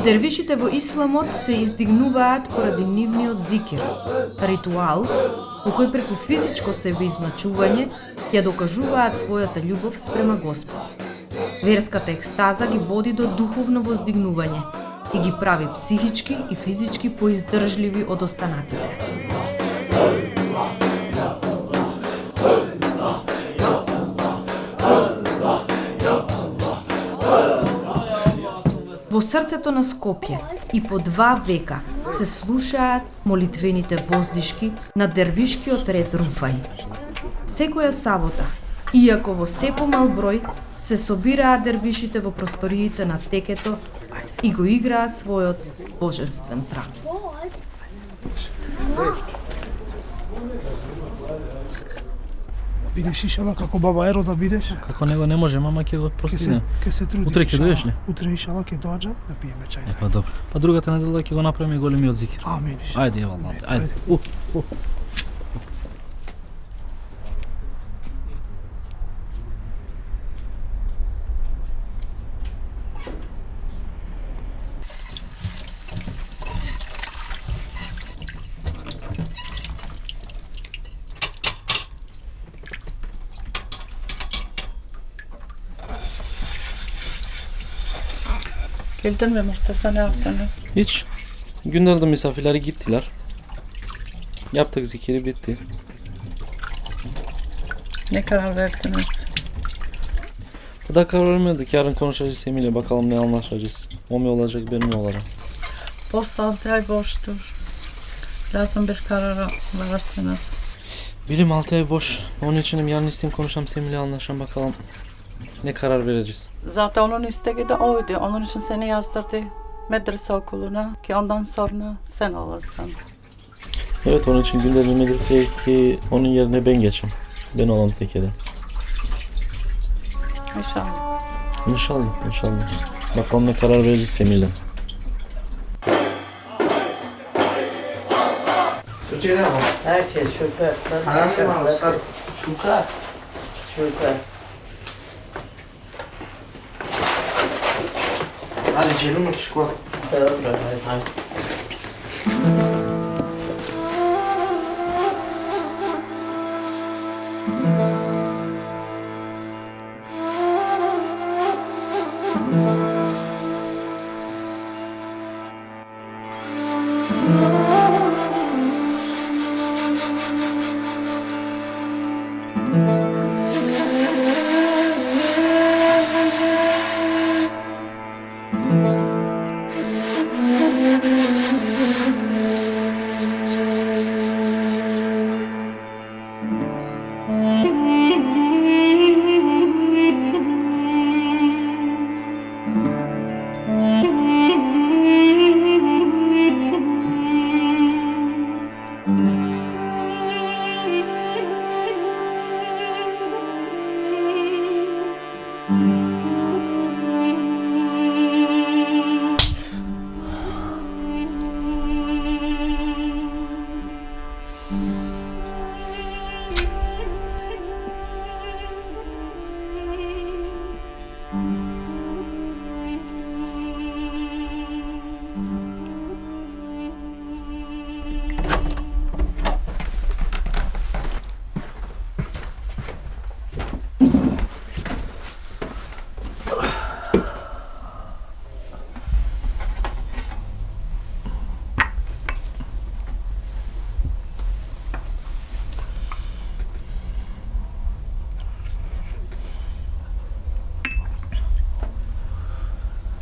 Дервишите во исламот се издигнуваат поради нивниот зикир, ритуал во кој преку физичко себеизмачување ја докажуваат својата љубов спрема Господ. Верската екстаза ги води до духовно воздигнување и ги прави психички и физички поиздржливи од останатите. Во срцето на Скопје и по 2 века се слушаат молитвените воздишки на дервишкиот ред Руфај. Секоја сабота, иако во се помал број, се собираат дервишите во просториите на текето и го играат својот божествен танц. Бидеш иншала како баба Еро да бидеш. Како него не може, мама ќе го простине. Ке се трудиш. Утре ќе дојдеш ли? Утре иншала ќе доаѓам да пиеме чај заедно. Па добро. Па другата недела ќе го направиме големиот зикир. Амин. Ајде, евалла. Ајде. Geldin mi Mustafa, ne yaptınız? Hiç. Günlerden misafirleri gittiler. Yaptık zikiri, bitti. Ne karar verdiniz? Daha karar vermedik. Yarın konuşacağız Semih'le. Bakalım ne anlaşacağız. O mu olacak, ben mi olacağım? Post 6 ay boştur. Lazım bir karar verirsiniz. Bilim 6 ay boş. Onun için yarın isteyeyim konuşalım Semih'le, anlaşalım bakalım. Ne karar vereceğiz? Zaten onun isteği de oydu. Onun için seni yazdırdı medrese okuluna ki ondan sonra sen olasın. Evet, onun için günde bir medreseye ki onun yerine ben geçeyim. Ben olan tekede. İnşallah. İnşallah, inşallah. Bakalım ne karar vereceğiz Semih'le. Türkçe'de ama. Herkes şükür. Anam var, şükür. Şükür. Hadi canım şükür. Doğru. Hadi.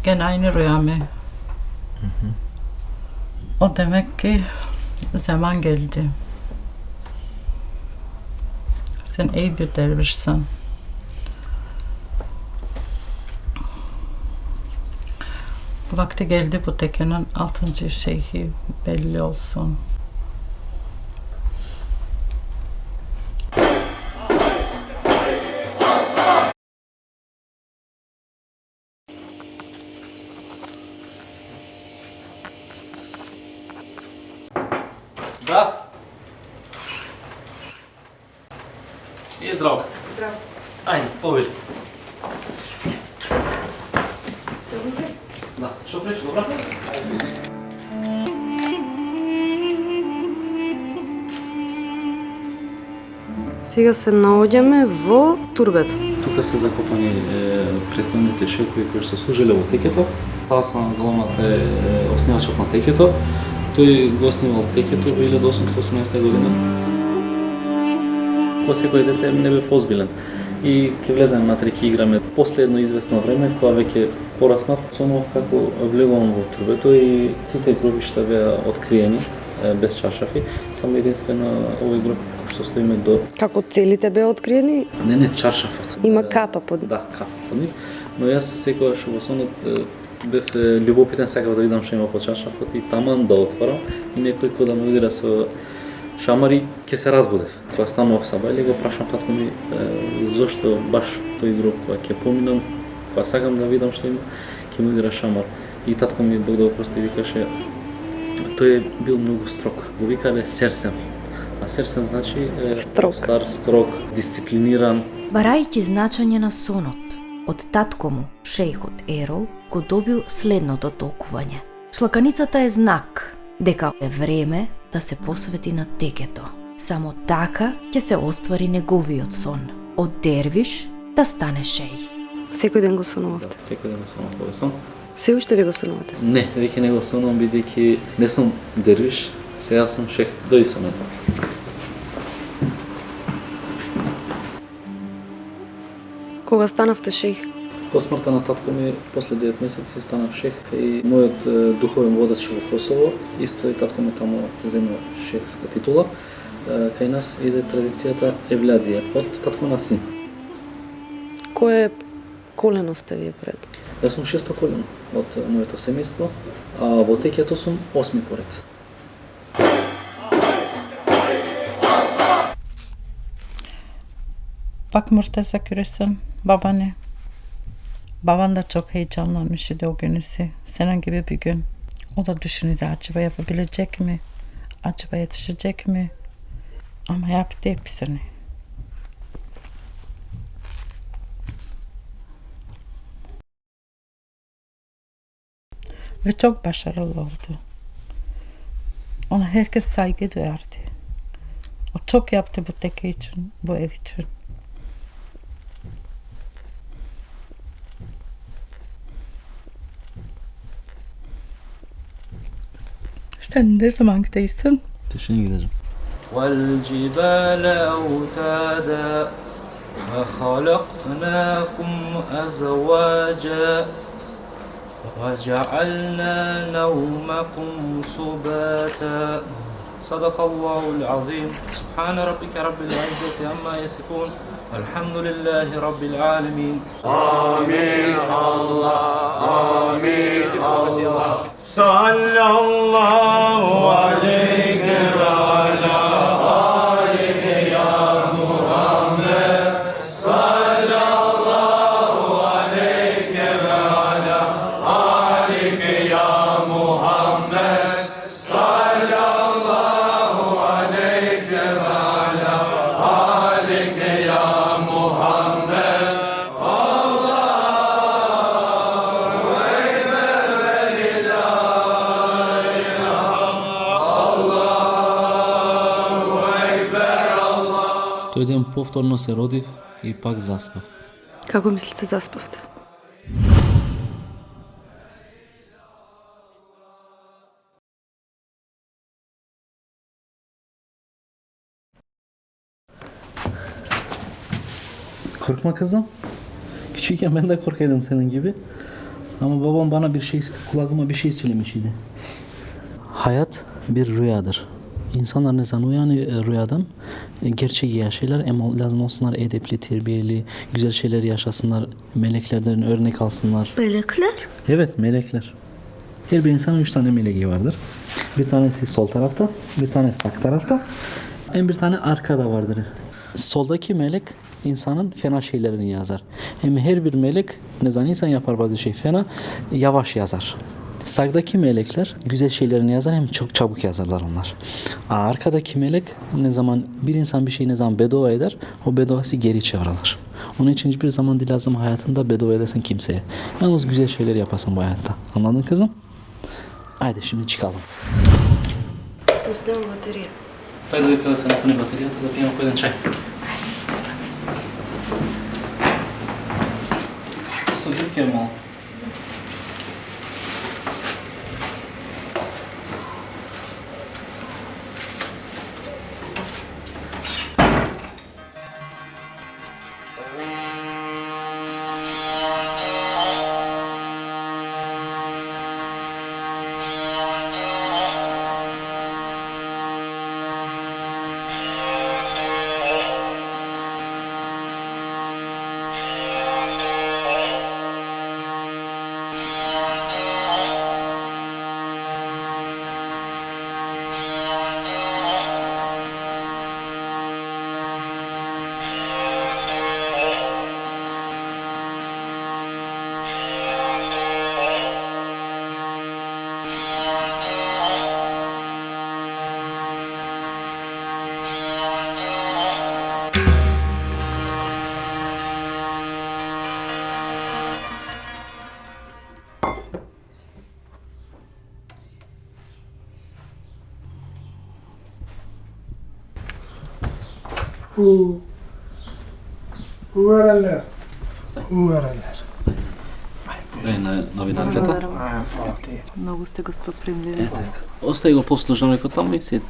Gene aynı rüya mı? O demek ki zaman geldi. Sen iyi bir dervişsin. Vakti geldi bu tekenin 6. şeyhi belli olsun. Здраво. Здраво. Ајде, повели. Се добре? Да, што пречи, добра? Сега се наоѓаме во турбето. Тука се закопани претходните шекови кои што служеле во текето. Таа на главната е основачот на текето. Тој го основал текето во 1818 година. Кога секој дете не бе позбилен. И ќе влеземе на ќе играме последно известно време, кога веќе пораснав, сонував како влегувам во турбето и сите гробишта беа откриени без чаршафи, само единствено овој гроб кој што стоиме до... Како целите беа откриени, Не, чаршафот. има капа под нив. Да, капа под нив. Но јас секогаш во сонот бев љубопитен, сакав да видам што има по чаршафот и таман да отворам и некој кој да ме удира со шамари, ќе се разбудев. Кога станував сабајле, го прашам татко ми зошто баш тој гроб, кога ќе поминам, кога сакам да видам што има, ќе ме удира шамар. И татко ми, Бог да го прости, викаше, тој е бил многу строг. Го викале Серсем. А Серсем значи Строг. стар, строг, дисциплиниран. Барајќи значење на сонот, од татко му, шејхот Ерол, го добил следното толкување. Шлаканицата е знак дека е време да се посвети на текето. Само така ќе се оствари неговиот сон. Од дервиш да стане шеј. Секој ден го сонувавте. Секој ден сум овој сон. Се уште ли го сонувате? Не, веќе не го сонувам бидејќи не сум дервиш, сега сум шех, дојди со мене. Кога станавте шејх? По смртта на татко ми, после 9 месеци станав шех и мојот духовен водач во Косово, исто и татко ми таму земја шехска титула. Кај нас иде традицијата евлядија, од татко на син. Кое колено сте вие пред? Јас сум 6-то колено од моето семејство, а во текето сум 8 поред. Bak Murtaza Güresan, babaanne. Baban da çok heyecanlanmıştı o günüsü. Senin gibi bir gün. O da düşündü acaba yapabilecek mi? Acaba yetişecek mi? Ama yaptı hepsini. Ve çok başarılı oldu. Ona herkes saygı duyardı. O çok yaptı bu teke için, bu ev için. Sen ne zaman gidiyorsun? Тишини гидежам. والجبال أوتادا وخلقناكم أزواجا وجعلنا نومكم سباتا صدق الله العظيم سبحان ربك رب العزة عما يصفون والحمد لله رب العالمين آمين الله آمين الله صلى الله عليك وعلى آلك يا محمد صلى الله عليك وعلى آلك يا محمد صلى الله عليك وعلى آلك يا محمد Тој ден повторно се родив и пак заспав. Како мислите заспавте? Korkma kızım. Küçükken ben de korkaydım senin gibi. Ama babam bana kulağıma bir şey söylemişti. Hayat bir rüyadır. İnsanlar ne zaman uyanıyor rüyadan gerçeği yaşayırlar ama lazım olsunlar edepli, terbiyeli, güzel şeyler yaşasınlar, meleklerden örnek alsınlar. Melekler? Evet, melekler. Her bir insanın 3 tane meleği vardır. Bir tanesi sol tarafta, bir tanesi sağ tarafta, bir tane arkada vardır. Soldaki melek insanın fena şeylerini yazar. Hem her bir melek ne zaman insan yapar bazı şey fena, yavaş yazar. Sağdaki melekler güzel şeylerini yazar hem çok çabuk yazarlar onlar. Arkadaki melek ne zaman bir insan bir şey ne zaman beddua eder o bedduası geri çağırır. Onun için hiçbir zaman değil lazım hayatında beddua edesin kimseye. Yalnız güzel şeyler yapasın bu hayatta. Anladın kızım? Haydi şimdi çıkalım. Мислам батерија. Хайде дека да се напуни батеријата да пијемо по еден чај. Со дрке мало. Уверенler. Staj. Уверенler. Е на новинарката. Фала ти. Многу сте гостопримливи. Остави го послушалникот таму и седи.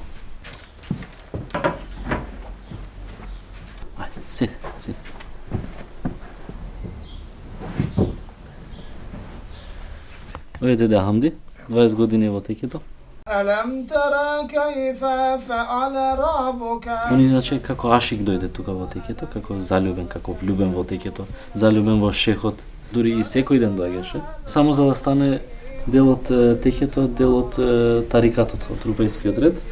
Ајде, седи. Овој е деде Хамди, 20 години во текето. ألم ترى كيف فعل ربك Он иначе како ашик дојде тука во текето, како залюбен, како влюбен во текето, залюбен во шехот. Дури и секој ден доаѓаше, само за да стане дел од текето, дел од тарикатот, од рупајскиот ред.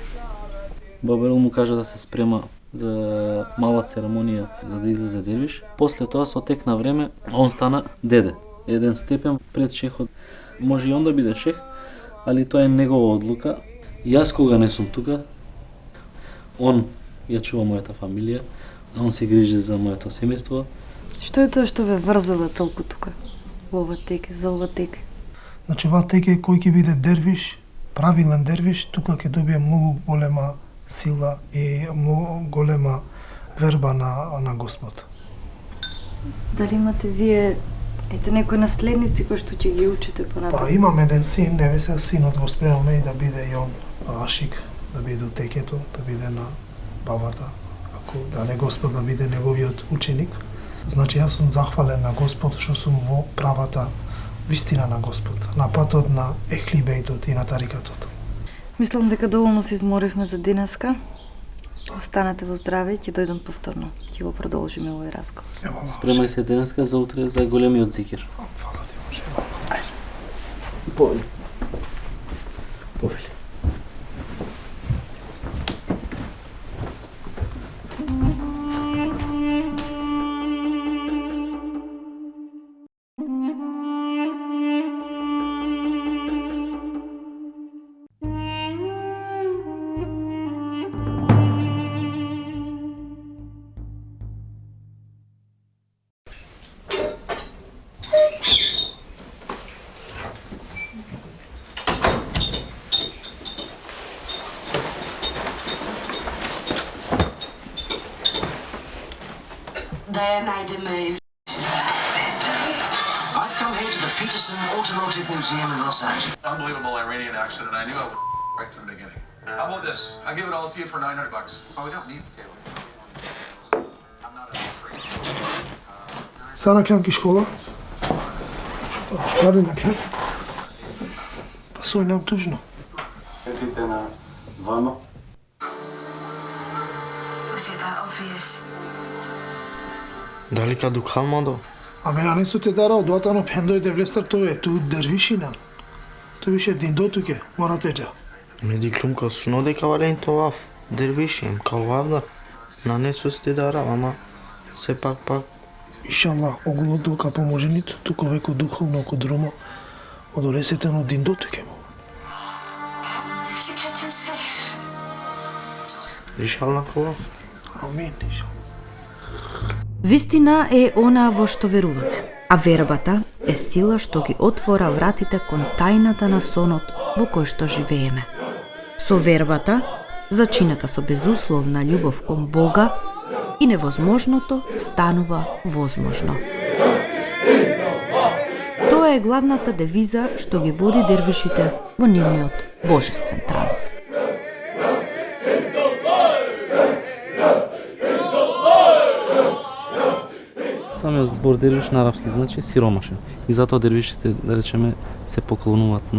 Бабело му кажа да се спрема за мала церемонија за да излезе дервиш. После тоа со тек на време он стана деде, еден степен пред шехот. Може и он да биде шех, али тоа е негова одлука. Јас кога не сум тука, он ја чува мојата фамилија, он се грижи за моето семејство. Што е тоа што ве врзува толку тука? Во ова теке, за ова теке? Значи, ова теке кој ќе биде дервиш, правилен дервиш, тука ќе добие многу голема сила и многу голема верба на Господ. Дали имате вие некои наследници кои што ќе ги учите понатаму? Па имам еден син, невеса синот го спремаме и да биде и он ашик, да биде у текето, да биде на бабата, ако даде Господ да биде неговиот ученик. Значи јас сум захвален на Господ што сум во правата вистина на Господ, на патот на ехлибејтот и на тарикатот. Мислам дека доволно се изморивме за денеска. Останете во здраве и ќе дојдам повторно. Ќе го продолжиме овој разговор. Спремај се денеска за утре за големиот зикир. Фала ти, Боже. Повели. Повели. There najdeme. I've come here to the Peterson Automotive Museum in Los Angeles. Unbelievable Iranian accent, and I knew I would right from the beginning. How about this? I'll give it all to you for $900. Oh, we don't need the table. I'm not a free. Сара клянки школа? Што ради на клянки? Па сој нам тужно. Кетите на вано. Was it that obvious? Дали каду калмадо? Абе, не су те дарао, дуата на пендој девлестар тој е, ту дервишина. Тој више дин дотуке, мора теджа. Меди клумка суно дека вален тоа дервишим, калвавда. На не су те дарао, ама сепак. Иншалла, оголото капа моженит, туку веко духовно, око друмо, Одонесете на один дотуке му. Иншалла кова. Амин. Вистина е онаа во што веруваме, а вербата е сила што ги отвора вратите кон тајната на сонот во кој што живееме. Со вербата, зачината со безусловна љубов кон Бога, и невозможното станува возможно. Тоа е главната девиза што ги води дервишите во нивниот божествен транс. Самиот збор дервиш на арапски значи сиромашен. И затоа дервишите, да речеме, се поклонуваат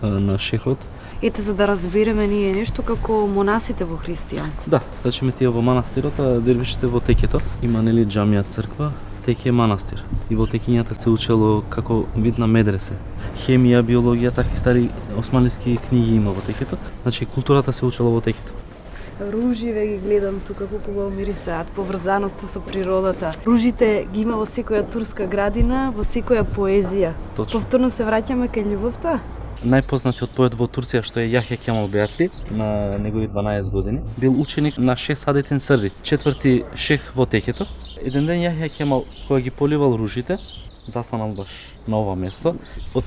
на шехот. Ете, за да разбереме ние нешто како монасите во христијанството. Да, речеме тие во манастирот, а дервишите во текето. Има нели џамија, црква, теке е манастир. И во текињата се учело како вид на медресе. Хемија, биологија, такви стари османлиски книги има во текето. Значи културата се учела во текето. Ружи ве ги гледам тука колку го мирисаат, поврзаноста со природата. Ружите ги има во секоја турска градина, во секоја поезија. Точно. Повторно се враќаме кај љубовта. Најпознатиот поет во Турција што е Јахја Кемал Беатли на негови 12 години, бил ученик на Шех Садетин Сърри, четврти шех во текето. Еден ден Јахја Кемал кога ги поливал ружите, застанал баш на ова место, од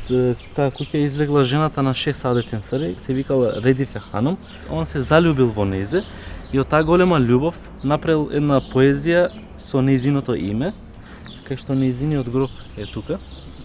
таа куќа излегла жената на Шех Садетин Сърри, се викала Редифе Ханум. Он се залюбил во нејзе и од таа голема љубов направил една поезија со нејзиното име, кај што нејзиниот гроб е тука,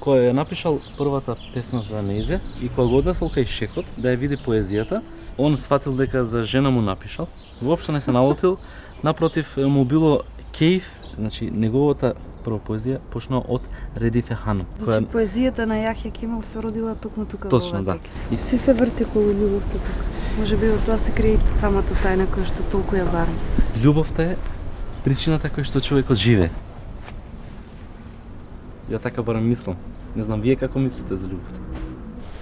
кој е напишал првата песна за нејзе и кога го однесол кај шехот да ја види поезијата, он сватил дека за жена му напишал. Воопшто не се налутил, напротив му било кејф, значи неговата прва поезија почнува од Редифе Ханум. Значи поезијата на Јахја Кемал се родила токму тука во Точно, ова да. теке. И се врти околу љубовта тука. Може би од тоа се крие самата тајна која што толку ја барам. Љубовта е причината која што човекот живее. Ја така барам мислам. Не знам вие како мислите за љубовта.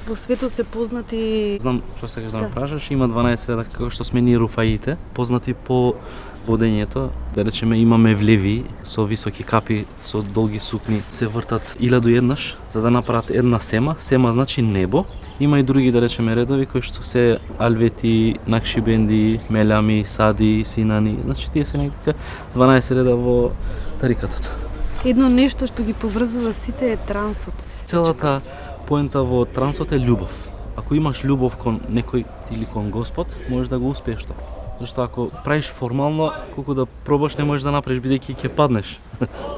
Во светот се познати... Знам што сакаш да ме прашаш, има 12 реда како што сме ние руфаите, познати по водењето, да речеме има мевлеви со високи капи, со долги сукни, се вртат 1001 за да направат една сема. Сема значи небо. Има и други, да речеме, редови кои што се алвети, накшибенди, мелями, сади, синани. Значи тие се некако 12 реда во тарикатот. Едно нешто што ги поврзува сите е трансот. Целата поента во трансот е љубов. Ако имаш љубов кон некој или кон Господ, можеш да го успееш тоа. Зашто ако правиш формално, колку да пробаш не можеш да направиш бидејќи ќе паднеш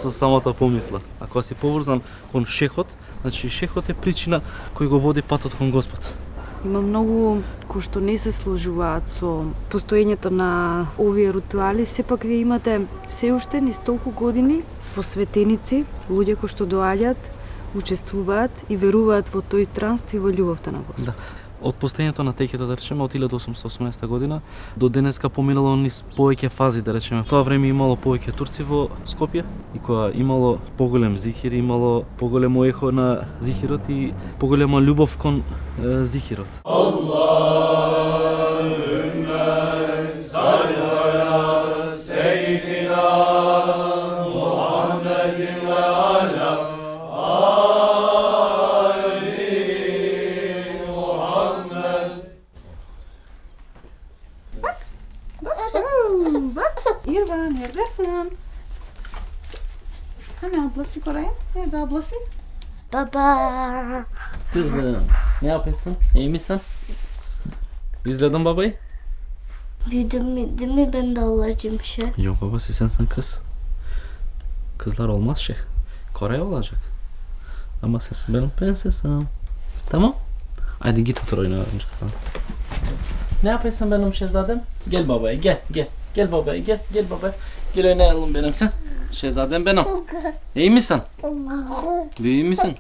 со самата помисла. Ако си поврзан кон шехот, значи шехот е причина кој го води патот кон Господ. Има многу кои што не се сложуваат со постоењето на овие ритуали, сепак вие имате се уште низ толку години посветеници, луѓе кои што доаѓаат, учествуваат и веруваат во тој транс и во љубовта на Господ. Да. Од постоењето на текето, да речеме, од 1818 година до денеска поминало низ повеќе фази, да речеме. В тоа време имало повеќе турци во Скопје и кога имало поголем зикир, имало поголемо ехо на зикирот и поголема љубов кон зикирот. Аллахумма салли ала сејидина Мухаммедин ва ала Irva, neredesin? Hani ablası Koray? Nerede ablası? Baba. Kızım, ne yapıyorsun? İyi misin? İzledin babayı? Büyüdüm mi ben de olacağım şey. Yok babası sensin kız. Kızlar olmaz şey. Koray olacak. Ama sensin benim prensesim. Tamam? Hadi git otur oyna. Ne yapıyorsun benim şehzadem? Gel babaya gel. Gel babaya gel babaya. Gel oynayalım benim sen. Şehzadem benim. İyi misin? İyi misin?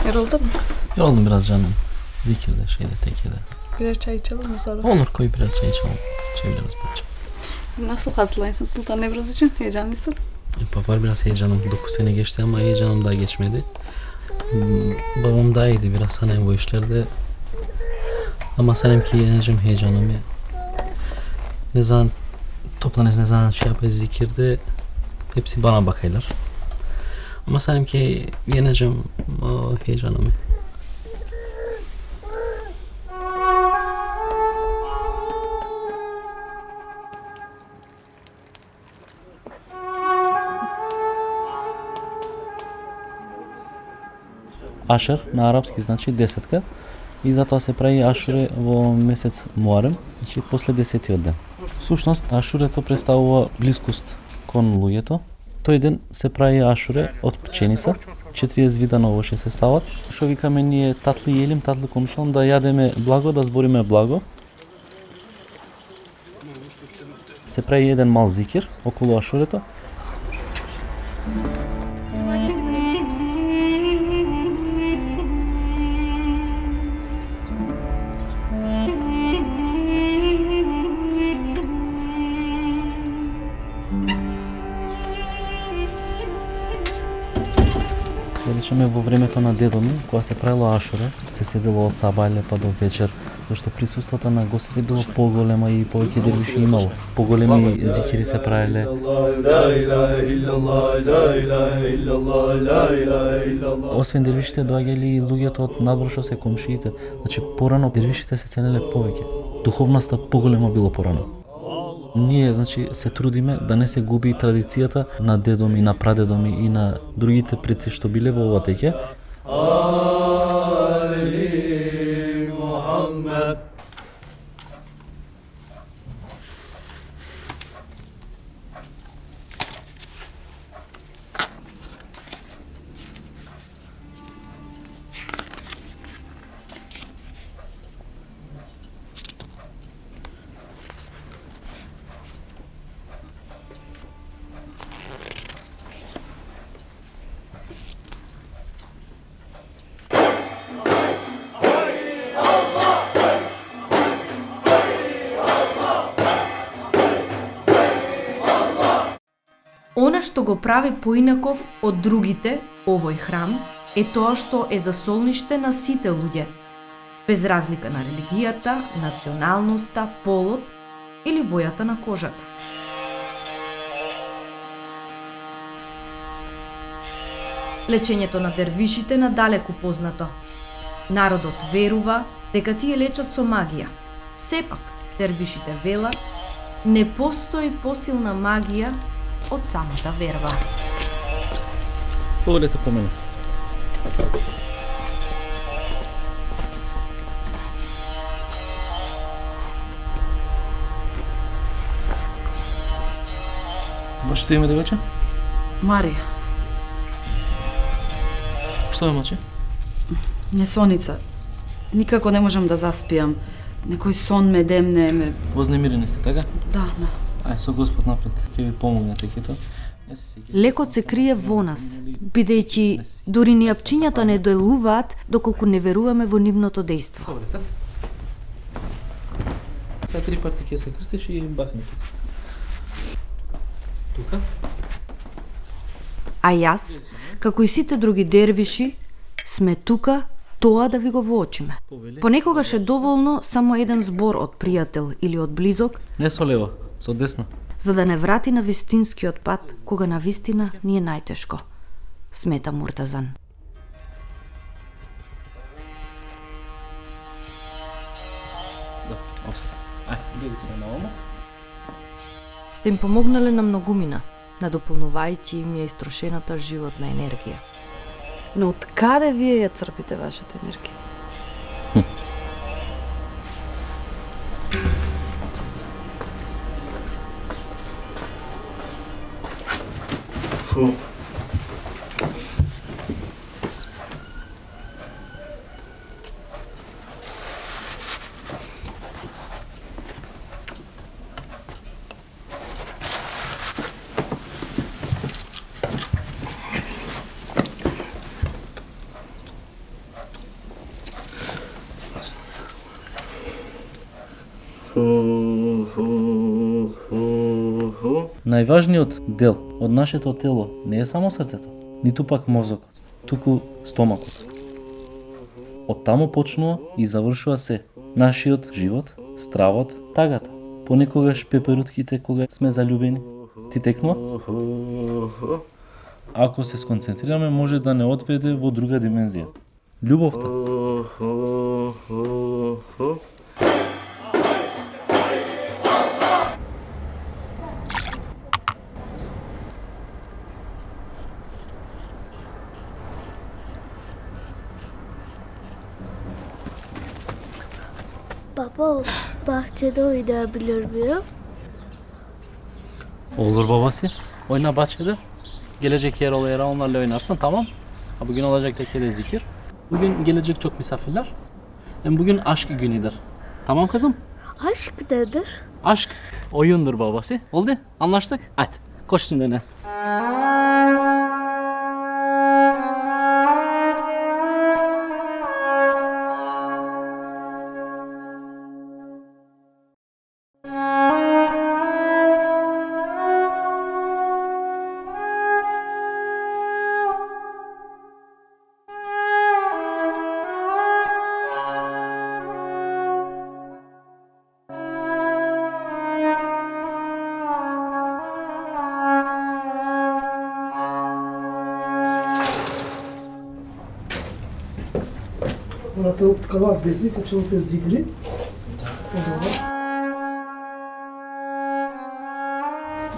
Yoruldun mu? Yoruldum biraz canım. Zikirde tekede. Birer çay içelim mi sonra? Olur koy birer çay içelim. Çeviririz bence. Nasıl hazırlayısın Sultan Nevruz için? Heyecanlısın? Var biraz heyecanım. 9 sene geçti ama heyecanım daha geçmedi. Babam daha iyiydi biraz Sanem bu işlerde. Ama Sanem ki yeneceğim heyecanımı. Ne zaman toplanırız, ne zaman şey yapacağız zikirde hepsi bana bakıyorlar. Ama sanırım ki yeneceğim o heyecanımı. Ашер на арапски значи 10-ка и затоа се прави Ашуре во месец Муарем, значи после 10-тиот ден. Всушност Ашурето представува блискост кон луѓето. Тој ден се прави Ашуре од пченица, 40 вида на овошје се стават. Што викаме ние татли јелим, татли конушам, да јадеме благо, да збориме благо. Се прави еден мал зикир околу Ашурето. Речеме во времето на дедо ми, кога се правило Ашуре, се седело од сабајле па до вечер, зашто присуството на гостите било поголема и повеќе дервиши имало. Поголеми зикири се правиле. Освен дервишите доаѓали и луѓето од надвор што се комшиите. Значи порано дервишите се ценеле повеќе. Духовноста поголема било порано. Ние, значи, се трудиме да не се губи традицијата на дедо ми, на прадедо ми и на другите предци што биле во ова теќе. Она што го прави поинаков од другите, овој храм, е тоа што е за солниште на сите луѓе, без разлика на религијата, националноста, полот или бојата на кожата. Лечењето на дервишите надалеку познато. Народот верува дека тие лечат со магија. Сепак, дервишите велат, не постои посилна магија од самата верба. Погледате по мене. Вашето име девојче? Марија. Што е маче? Несоница. Никако не можам да заспијам. Некој сон ме демне. Вознемирени сте, така? Да. Ај, со Господ напред, ќе ви помогне текето. Лекот се крие во нас, бидејќи дури ни апчињата не делуваат доколку не веруваме во нивното дејство. Сега 3 пати ќе се крстиш и бахне тука. Тука? А јас, како и сите други дервиши, сме тука тоа да ви го воочиме. Понекогаш е доволно само еден збор од пријател или од близок, Не со лево, со десна. за да не врати на вистинскиот пат, кога на вистина ни е најтешко, смета Муртазан. Да, остава. Ај, гледи се на омо. Сте им помогнале на многумина, надополнувајќи им ја истрошената животна енергија. Но од каде вие ја црпите вашата енергија? Најважниот дел од нашето тело не е само срцето, ниту пак мозокот, туку стомакот. Од таму почнува и завршува се нашиот живот, стравот, тагата. Понекогаш пеперутките кога сме заљубени, ти текнува? Ако се сконцентрираме, може да не одведе во друга димензија. Љубовта. Baba bahçede oynayabilir miyim? Olur babası. Oyna bahçede. Gelecek yer ol yere onlarla oynarsın, tamam. Bugün olacak tek de zikir. Bugün gelecek çok misafirler. Bugün aşk günüdür. Tamam kızım? Aşk nedir? Aşk oyundur babası. Oldu? Anlaştık? Hadi koş şimdi Enes. Morate откала вдезни, кога ќе опет зигри.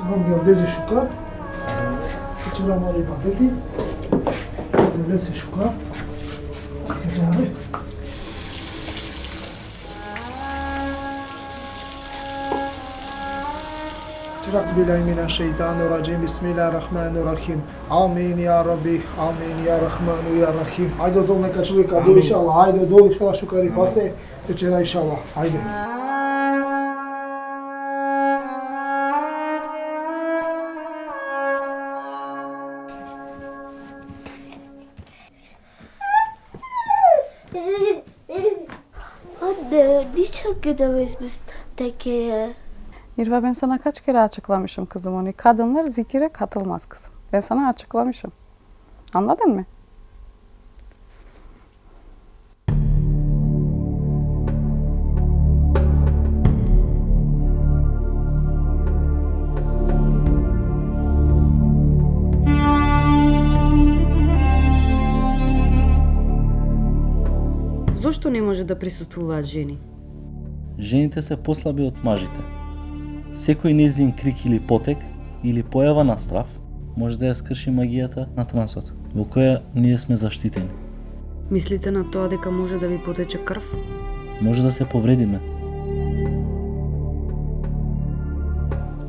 Имам ги овдези шукар. Ќе мали бадети. Да влезе шукар. Ќе أعوذ بالله من الشيطان الرجيم بسم الله الرحمن الرحيم آمين يا ربي آمين يا رحمن يا رحيم Ajde dol neka čovjeka dol inšallah, ajde dol inšallah šukari pase večera inšallah, ajde. Anne, niçin gidemeyiz biz tekeye? İrva, ben sana kaç kere açıklamışım kızım onu. Kadınlar zikire katılmaz kızım. Ben sana açıklamışım. Anladın mı? Зошто не може да присуствуваат жени? Жените се послаби од мажите. Секој незин крик или потек, или појава на страв, може да ја скрши магијата на трансот, во која ние сме заштитени. Мислите на тоа дека може да ви потече крв? Може да се повредиме.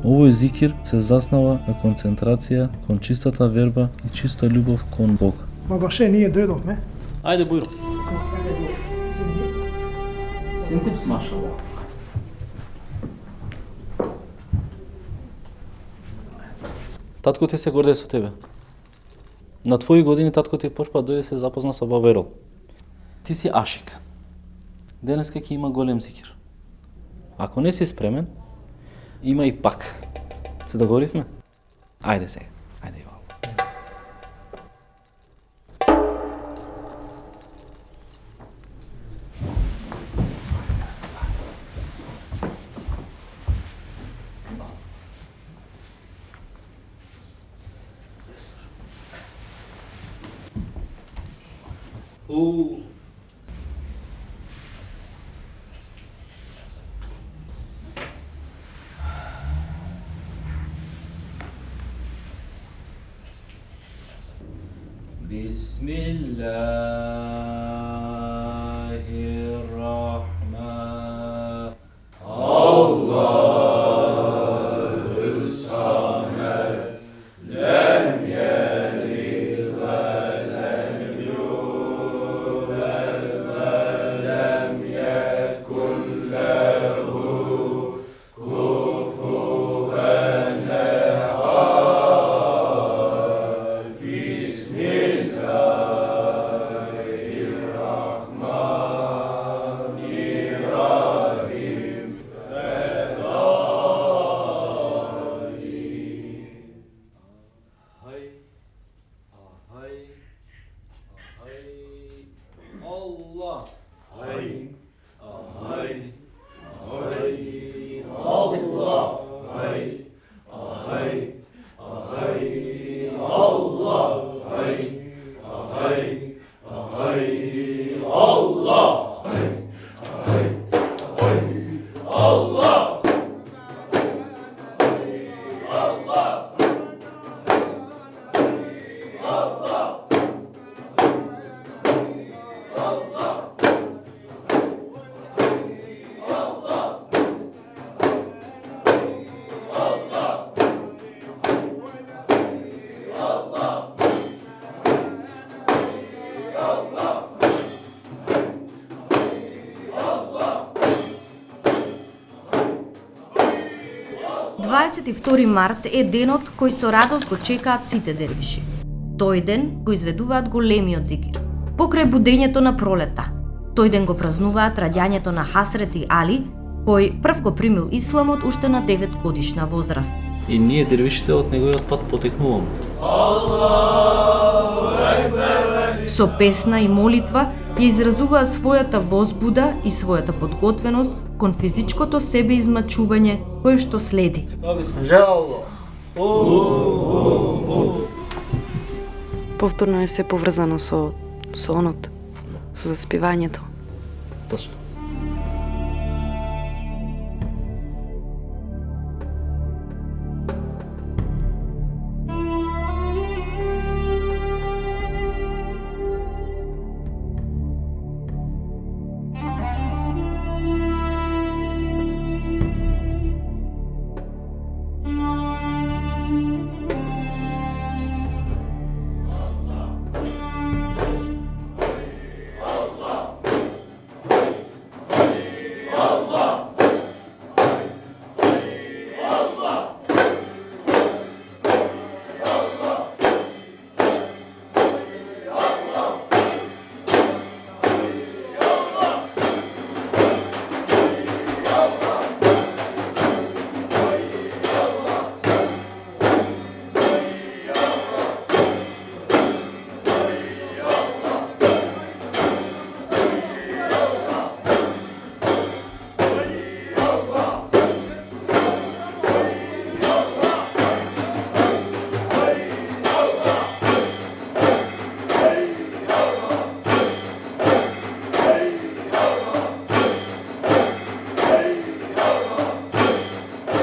Овој зикир се заснава на концентрација кон чистата верба и чиста љубов кон Бог. Бабаше, ние дојдовме. Ајде, Бујро. Сентим смашало. Татко ти се горде со тебе. На твои години татко ти првпат дојде се запозна со баба Ерол. Ти си ашик. Денеска ќе има голем зикир. Ако не си спремен, има и пак. Се договоривме? Ајде сега. Ајде, Ивал. Bismillahirrahman. Allahu Samed. Lem yelid ve lem yulad ve lem yekun lehu kufuven ahad. Bismillahirrahmanirrahim. Hay, hay, hay, Allah. Hay, hay, hay, Allah. ...22 март е денот кој со радост го чекаат сите дервиши. Тој ден го изведуваат големиот зикир. Покрај будењето на пролета. Тој ден го празнуваат раѓањето на Хасрети Али, кој прв го примил исламот уште на 9 годишна возраст. И ние дервишите од неговиот пат потекнуваме. Со песна и молитва ја изразуваат својата возбуда и својата подготвеност кон физичкото себе измачување кое што следи. Повторно е се поврзано со сонот, со заспивањето. Точно.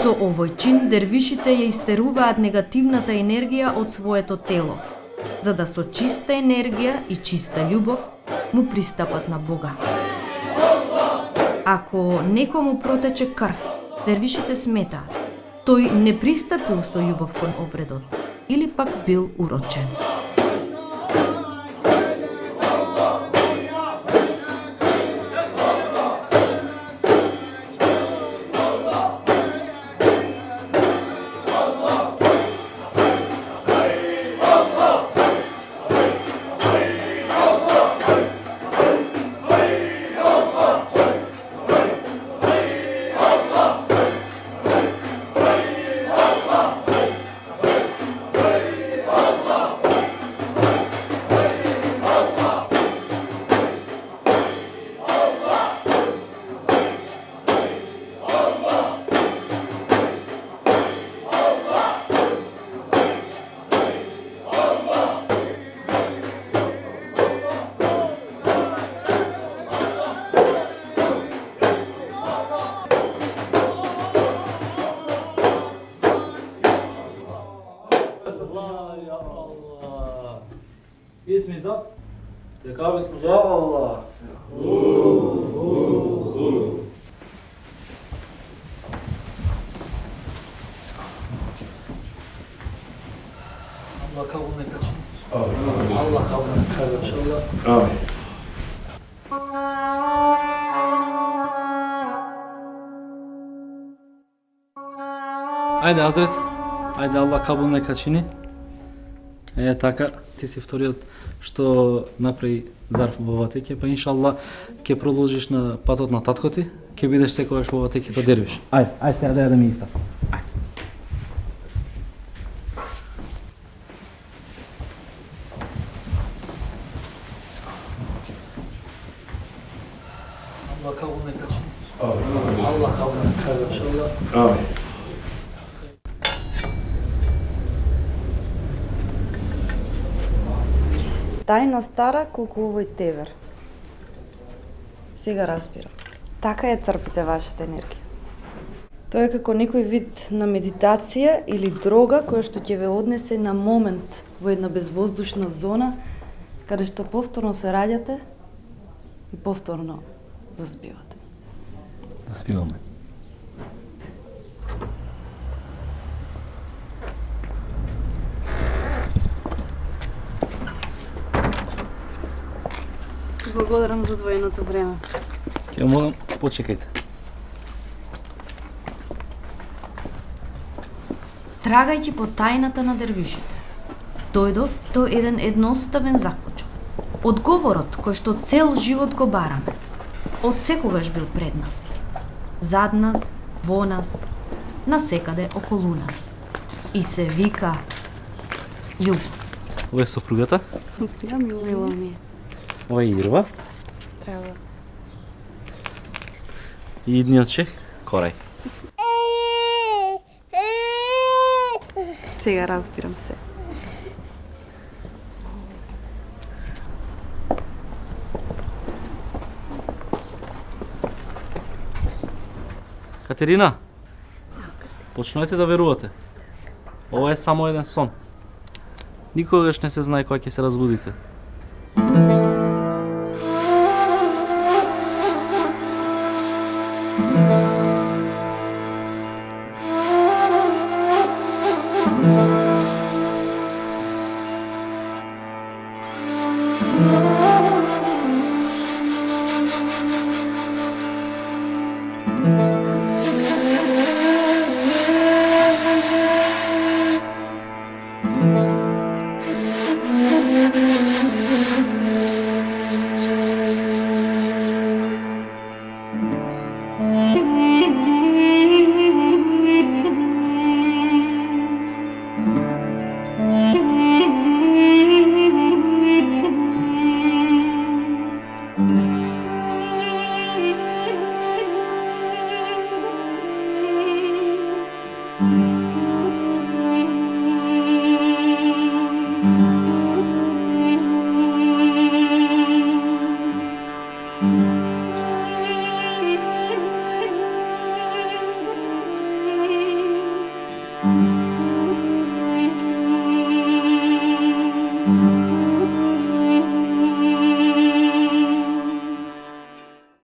Со овој чин дервишите ја истеруваат негативната енергија од своето тело, за да со чиста енергија и чиста љубов му пристапат на Бога. Ако некому протече крв, дервишите сметаат, тој не пристапил со љубов кон обредот или пак бил урочен. Bismillah. Tekrar bismillah Allah. Allah kabul etsin. Allah kabul etsin inşallah. Amin. Ајде, Азрет. Ајде, Allah kabul neka čini. Така, ти си вториот што направи зарф во ова теќе, па иншалла ќе продолжиш на патот на татко ти, ќе бидеш секогаш во ова теќето дервиш. Ајде сега да ми ифтар. Ајде. Allah kabul neka čini. Allah kabul etsin inşallah. Amin. Тајна стара колку овој тевер. Сега разбирам. Така ја црпите вашата енергија. Тоа е како некој вид на медитација или дрога која што ќе ве однесе на момент во една безвоздушна зона каде што повторно се раѓате и повторно заспивате. Заспиваме. Благодарам за двојното време. Ќе молам, почекајте. Трагајќи по тајната на дервишите, дојдов до еден едноставен заклучок. Одговорот кој што цел живот го бараме, од секогаш бил пред нас, зад нас, во нас, насекаде околу нас. И се вика љубов. Ова е сопругата? Стига мило ми е. Ова е Ирва. Здраво. И идниот шех, Корај. Сега разбирам се. Катерина, почнете да верувате. Ова е само еден сон. Никогаш не се знае кога ќе се разбудите.